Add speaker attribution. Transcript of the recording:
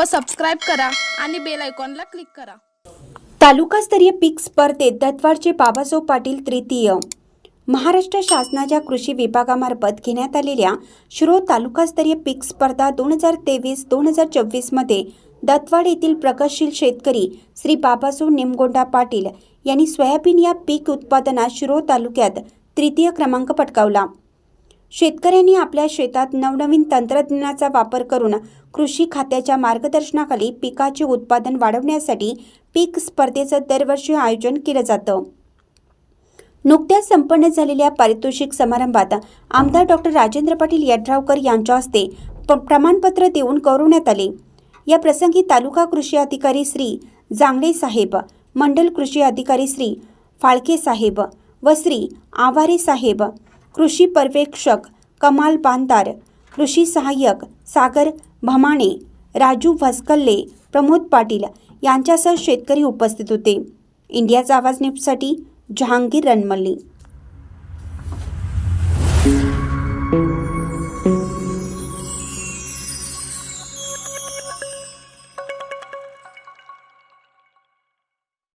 Speaker 1: व सबस्क्राईब करा आणि बेल आयकॉनला क्लिक करा।
Speaker 2: तालुकास्तरीय पीक स्पर्धेत दत्तवाडचे बाबासाहेब पाटील तृतीय। महाराष्ट्र शासनाच्या कृषी विभागामार्फत घेण्यात आलेल्या शिरोळ तालुकास्तरीय पीक स्पर्धा 2023-2024 मध्ये दत्तवाड येथील प्रगतशील शेतकरी श्री बाबासाहेब निमगोंडा पाटील यांनी सोयाबीन या पीक उत्पादनात शिरोळ तालुक्यात तृतीय क्रमांक पटकावला। शेतकऱ्यांनी आपल्या शेतात नवनवीन तंत्रज्ञानाचा वापर करून कृषी खात्याच्या मार्गदर्शनाखाली पिकाचे उत्पादन वाढवण्यासाठी पीक स्पर्धेचं दरवर्षी आयोजन केलं जातं। नुकत्याच संपन्न झालेल्या पारितोषिक समारंभात आमदार डॉक्टर राजेंद्र पाटील यड्रावकर यांच्या हस्ते प्रमाणपत्र देऊन गौरवण्यात आले। या प्रसंगी तालुका कृषी अधिकारी श्री जांगडे साहेब, मंडल कृषी अधिकारी श्री फाळके साहेब व श्री आवारे साहेब, कृषी पर्यवेक्षक कमाल बांदार, कृषी सहाय्यक सागर भमाणे, राजू भस्कल्ले, प्रमोद पाटील यांच्यासह शेतकरी उपस्थित होते। इंडियाचा आवाज न्यूजसाठी जहांगीर रणमल्ली।